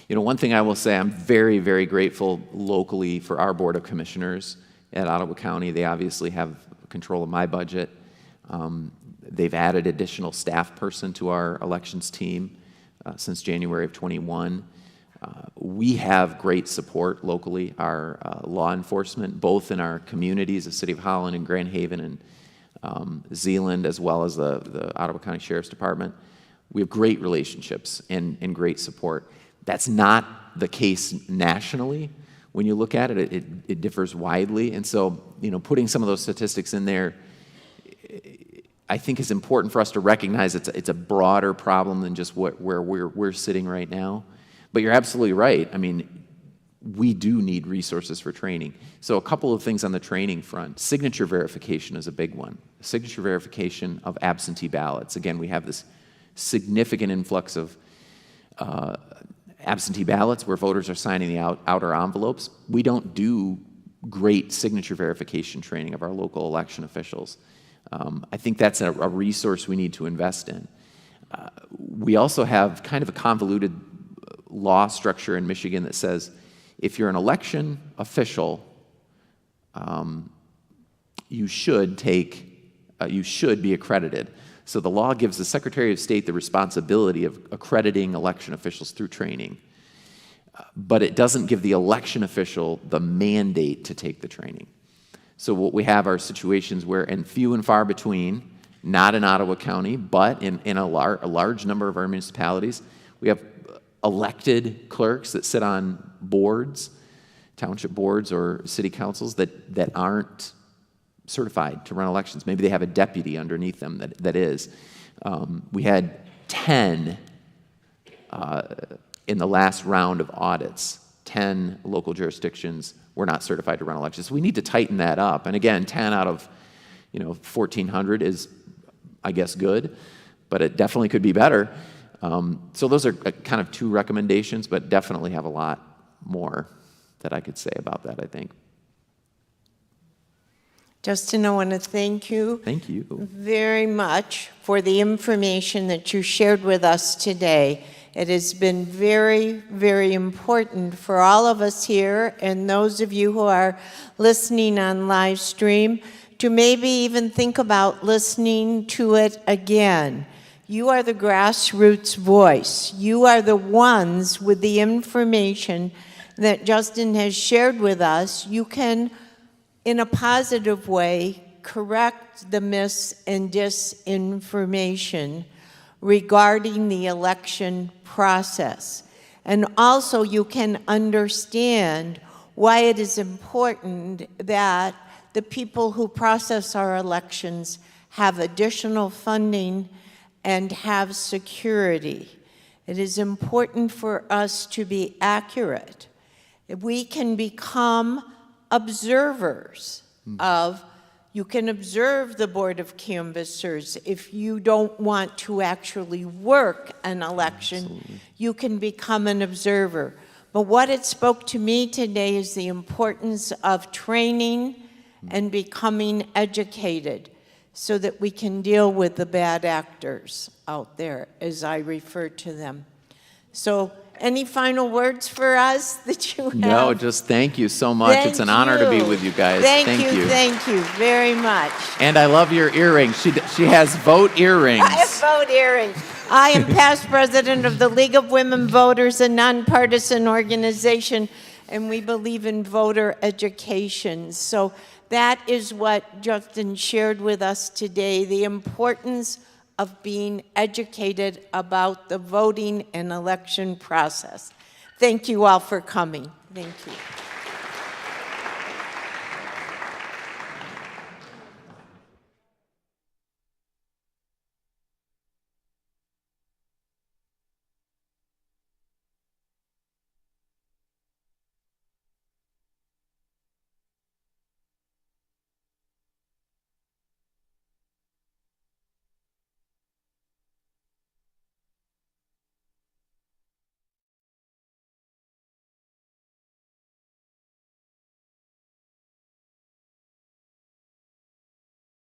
one thing I will say, I'm very, very grateful locally for our Board of Commissioners at Ottawa County. They obviously have control of my budget. They've added additional staff person to our elections team since January of 21. We have great support locally. Our law enforcement, both in our communities, the City of Holland and Grand Haven and Zeeland, as well as the Ottawa County Sheriff's Department, we have great relationships and great support. That's not the case nationally. When you look at it, it differs widely. And so, putting some of those statistics in there, I think is important for us to recognize it's a broader problem than just where we're sitting right now. But you're absolutely right. I mean, we do need resources for training. So a couple of things on the training front. Signature verification is a big one. Signature verification of absentee ballots. Again, we have this significant influx of absentee ballots where voters are signing the outer envelopes. We don't do great signature verification training of our local election officials. I think that's a resource we need to invest in. We also have kind of a convoluted law structure in Michigan that says if you're an election official, you should be accredited. So the law gives the Secretary of State the responsibility of accrediting election officials through training, but it doesn't give the election official the mandate to take the training. So what we have are situations where, and few and far between, not in Ottawa County, but in a large number of our municipalities, we have elected clerks that sit on boards, township boards or city councils that aren't certified to run elections. Maybe they have a deputy underneath them that is. We had 10 in the last round of audits. 10 local jurisdictions were not certified to run elections. So we need to tighten that up. And again, 10 out of 1,400 is, I guess, good, but it definitely could be better. So those are kind of two recommendations, but definitely have a lot more that I could say about that, I think. Justin, I want to thank you. Thank you very much for the information that you shared with us today. It has been very, very important for all of us here and those of you who are listening on live stream to maybe even think about listening to it again. You are the grassroots voice. You are the ones with the information that Justin has shared with us. You can, in a positive way, correct the mis and disinformation regarding the election process. And also you can understand why it is important that the people who process our elections have additional funding and have security. It is important for us to be accurate. We can become observers of You can observe the Board of Canvassers. If you don't want to actually work an election, you can become an observer. But what it spoke to me today is the importance of training and becoming educated so that we can deal with the bad actors out there, as I refer to them. So, any final words for us that you have? No, just thank you so much. It's an honor to be with you guys. Thank you very much. And I love your earrings. She has vote earrings. I have vote earrings. I am past president of the League of Women Voters, a nonpartisan organization, and we believe in voter education. So that is what Justin shared with us today, the importance of being educated about the voting and election process. Thank you all for coming. Thank you.